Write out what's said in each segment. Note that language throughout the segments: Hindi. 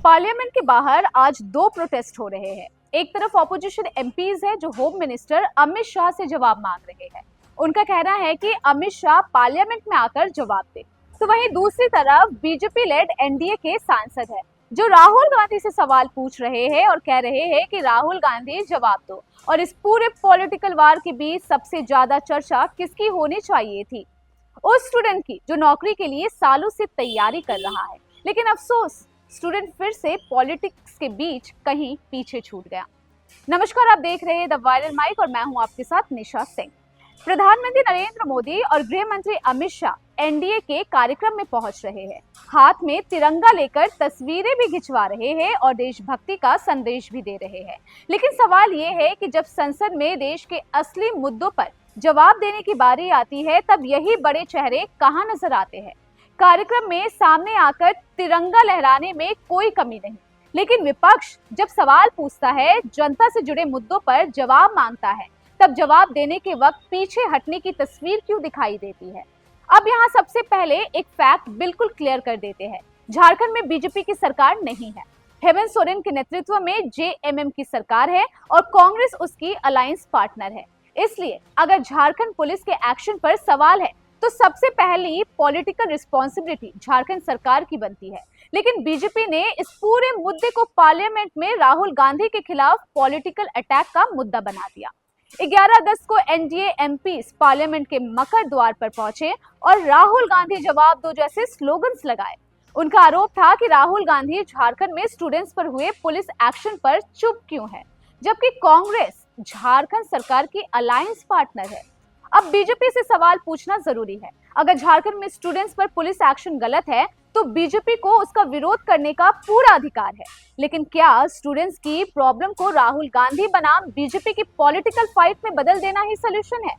पार्लियामेंट के बाहर आज दो प्रोटेस्ट हो रहे हैं। एक तरफ ऑपोजिशन एमपीज है जो होम मिनिस्टर अमित शाह से जवाब मांग रहे हैं। उनका कहना है कि अमित शाह पार्लियामेंट में आकर जवाब दे। तो वहीं दूसरी तरफ बीजेपी लेड एनडीए के सांसद है जो राहुल गांधी से सवाल पूछ रहे हैं और कह रहे हैं कि राहुल गांधी जवाब दो। और इस पूरे पॉलिटिकल वार के बीच सबसे ज्यादा चर्चा किसकी होनी चाहिए थी? उस स्टूडेंट की जो नौकरी के लिए सालों से तैयारी कर रहा है, लेकिन अफसोस स्टूडेंट फिर से पॉलिटिक्स के बीच कहीं पीछे छूट गया। नमस्कार, आप देख रहे हैं द वायरल माइक और मैं हूं आपके साथ निशा सिंह। प्रधानमंत्री नरेंद्र मोदी और गृह मंत्री अमित शाह एनडीए के कार्यक्रम में पहुंच रहे हैं। हाथ में तिरंगा लेकर तस्वीरें भी खिंचवा रहे हैं और देशभक्ति का संदेश भी दे रहे हैं। लेकिन सवाल ये है कि जब संसद में देश के असली मुद्दों पर जवाब देने की बारी आती है, तब यही बड़े चेहरे कहां नजर आते हैं? कार्यक्रम में सामने आकर तिरंगा लहराने में कोई कमी नहीं, लेकिन विपक्ष जब सवाल पूछता है, जनता से जुड़े मुद्दों पर जवाब मांगता है, तब जवाब देने के वक्त पीछे हटने की तस्वीर क्यों दिखाई देती है? अब यहाँ सबसे पहले एक फैक्ट बिल्कुल क्लियर कर देते हैं। झारखंड में बीजेपी की सरकार नहीं है। हेमंत सोरेन के नेतृत्व में जेएमएम की सरकार है और कांग्रेस उसकी अलायंस पार्टनर है। इसलिए अगर झारखंड पुलिस के एक्शन पर सवाल है तो सबसे पहली पॉलिटिकल रिस्पॉन्सिबिलिटी झारखंड सरकार की बनती है। लेकिन बीजेपी ने इस पूरे मुद्दे को पार्लियामेंट में राहुल गांधी के खिलाफ पॉलिटिकल अटैक का मुद्दा बना दिया। 11 अगस्त को एनडीए एमपीज पार्लियामेंट के मकर द्वार पर पहुंचे और राहुल गांधी जवाब दो जैसे स्लोगन्स लगाए। उनका आरोप था कि राहुल गांधी झारखंड में स्टूडेंट्स पर हुए पुलिस एक्शन पर चुप क्यों है, जबकि कांग्रेस झारखंड सरकार की अलायंस पार्टनर है। अब बीजेपी से सवाल पूछना जरूरी है। अगर झारखंड में स्टूडेंट्स पर पुलिस एक्शन गलत है तो बीजेपी को उसका विरोध करने का पूरा अधिकार है। लेकिन क्या स्टूडेंट्स की प्रॉब्लम को राहुल गांधी बनाम बीजेपी की पॉलिटिकल फाइट में बदल देना ही सोल्यूशन है?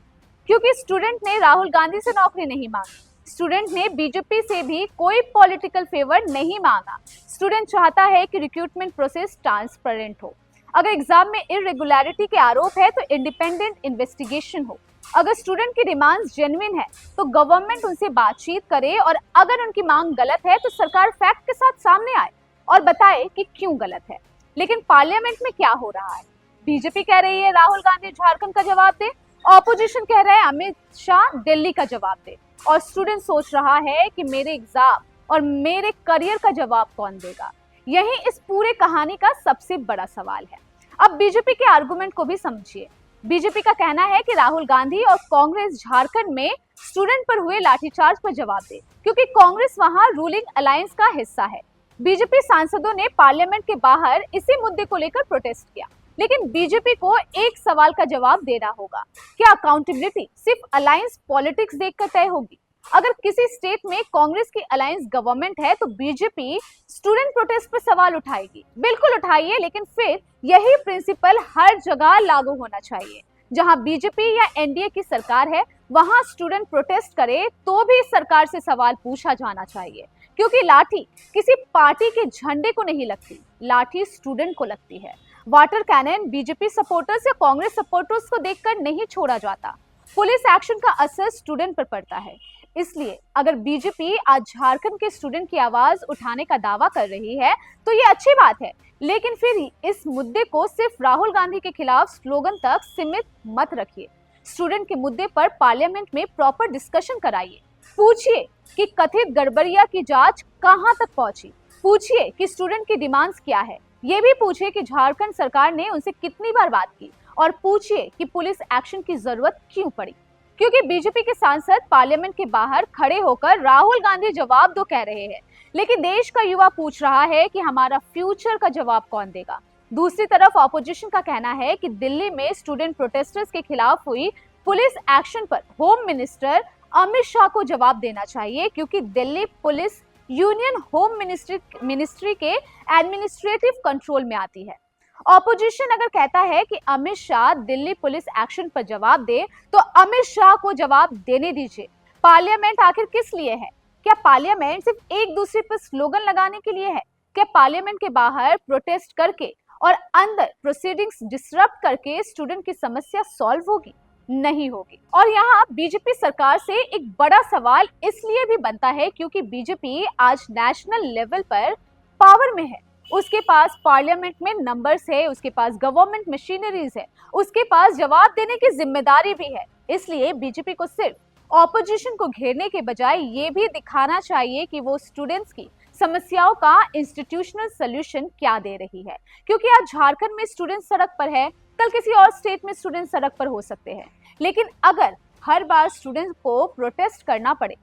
क्योंकि स्टूडेंट ने राहुल गांधी से नौकरी नहीं मांगी, स्टूडेंट ने बीजेपी से भी कोई पॉलिटिकल फेवर नहीं मांगा। स्टूडेंट चाहता है कि रिक्रूटमेंट प्रोसेस ट्रांसपेरेंट हो। अगर एग्जाम में इरेगुलरिटी के आरोप है तो इंडिपेंडेंट इन्वेस्टिगेशन हो। अगर स्टूडेंट की डिमांड्स जेन्युइन है तो गवर्नमेंट उनसे बातचीत करे और अगर उनकी मांग गलत है तो सरकार फैक्ट के साथ सामने आए और बताए कि क्यों गलत है। लेकिन पार्लियामेंट में क्या हो रहा है? बीजेपी कह रही है राहुल गांधी झारखंड का जवाब दे, ऑपोजिशन कह रहा है अमित शाह दिल्ली का जवाब दे, और स्टूडेंट सोच रहा है कि मेरे एग्जाम और मेरे करियर का जवाब कौन देगा? यही इस पूरे कहानी का सबसे बड़ा सवाल है। अब बीजेपी के आर्गुमेंट को भी समझिए। बीजेपी का कहना है कि राहुल गांधी और कांग्रेस झारखंड में स्टूडेंट पर हुए लाठीचार्ज पर जवाब दे, क्योंकि कांग्रेस वहां रूलिंग अलायंस का हिस्सा है। बीजेपी सांसदों ने पार्लियामेंट के बाहर इसी मुद्दे को लेकर प्रोटेस्ट किया, लेकिन बीजेपी को एक सवाल का जवाब देना होगा। क्या अकाउंटेबिलिटी सिर्फ अलायंस पॉलिटिक्स देखकर तय होगी? अगर किसी स्टेट में कांग्रेस की अलायंस गवर्नमेंट है तो बीजेपी स्टूडेंट प्रोटेस्ट पर सवाल उठाएगी। बिल्कुल उठाइए, लेकिन फिर यही प्रिंसिपल हर जगह लागू होना चाहिए। जहां बीजेपी या एनडीए की सरकार है वहां स्टूडेंट प्रोटेस्ट करे तो भी सरकार से सवाल पूछा जाना चाहिए, क्योंकि लाठी किसी पार्टी के झंडे को नहीं लगती, लाठी स्टूडेंट को लगती है। वाटर कैनन बीजेपी सपोर्टर्स या कांग्रेस सपोर्टर्स को देखकर नहीं छोड़ा जाता। पुलिस एक्शन का असर स्टूडेंट पर पड़ता है। इसलिए अगर बीजेपी आज झारखंड के स्टूडेंट की आवाज उठाने का दावा कर रही है तो ये अच्छी बात है, लेकिन फिर इस मुद्दे को सिर्फ राहुल गांधी के खिलाफ स्लोगन तक सीमित मत रखिए। स्टूडेंट के मुद्दे पर पार्लियामेंट में प्रॉपर डिस्कशन कराइए। पूछिए कि कथित गड़बड़ियां की जांच कहां तक पहुंची। पूछिए कि स्टूडेंट की डिमांड्स क्या है। ये भी पूछिए कि झारखंड सरकार ने उनसे कितनी बार बात की, और पूछिए कि पुलिस एक्शन की जरूरत क्यों पड़ी। क्योंकि बीजेपी के सांसद पार्लियामेंट के बाहर खड़े होकर राहुल गांधी जवाब दो कह रहे हैं, लेकिन देश का युवा पूछ रहा है कि हमारा फ्यूचर का जवाब कौन देगा। दूसरी तरफ ऑपोजिशन का कहना है कि दिल्ली में स्टूडेंट प्रोटेस्टर्स के खिलाफ हुई पुलिस एक्शन पर होम मिनिस्टर अमित शाह को जवाब देना चाहिए, क्योंकि Delhi police union home ministry के एडमिनिस्ट्रेटिव कंट्रोल में आती है। ऑपोजिशन अगर कहता है कि अमित शाह दिल्ली पुलिस एक्शन पर जवाब दे तो अमित शाह को जवाब देने दीजिए। पार्लियामेंट आखिर किस लिए है? क्या पार्लियामेंट सिर्फ एक दूसरे पर स्लोगन लगाने के लिए है? क्या पार्लियामेंट के बाहर प्रोटेस्ट करके और अंदर प्रोसीडिंग्स डिसरप्ट करके स्टूडेंट की समस्या सॉल्व होगी? नहीं होगी। और यहाँ बीजेपी सरकार से एक बड़ा सवाल इसलिए भी बनता है क्योंकि बीजेपी आज नेशनल लेवल पर पावर में है। उसके पास पार्लियामेंट में नंबर्स है, उसके पास गवर्नमेंट मशीनरीज है, उसके पास जवाब देने की जिम्मेदारी भी है। इसलिए बीजेपी को सिर्फ ऑपोजिशन को घेरने के बजाय ये भी दिखाना चाहिए कि वो स्टूडेंट्स की समस्याओं का इंस्टीट्यूशनल सोल्यूशन क्या दे रही है। क्योंकि आज झारखंड में स्टूडेंट सड़क पर है, कल किसी और स्टेट में स्टूडेंट सड़क पर हो सकते हैं। लेकिन अगर हर बार स्टूडेंट को प्रोटेस्ट करना पड़े,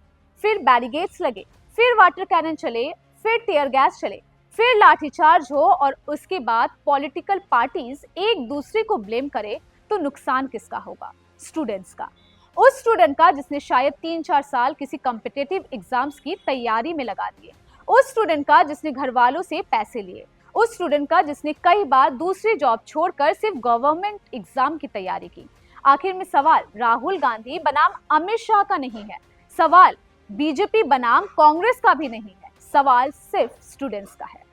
फिर बैरिकेड्स लगे, फिर वाटर कैनन चले, फिर टीयर गैस चले, फिर लाठीचार्ज हो और उसके बाद पॉलिटिकल पार्टीज एक दूसरे को ब्लेम करे, तो नुकसान किसका होगा? स्टूडेंट्स का। उस स्टूडेंट का जिसने शायद 3-4 साल किसी कॉम्पिटिटिव एग्जाम्स की तैयारी में लगा दिए, उस स्टूडेंट का जिसने घर वालों से पैसे लिए, उस स्टूडेंट का जिसने कई बार दूसरी जॉब छोड़कर सिर्फ गवर्नमेंट एग्जाम की तैयारी की। आखिर में सवाल राहुल गांधी बनाम अमित शाह का नहीं है, सवाल बीजेपी बनाम कांग्रेस का भी नहीं है, सवाल सिर्फ स्टूडेंट्स का है।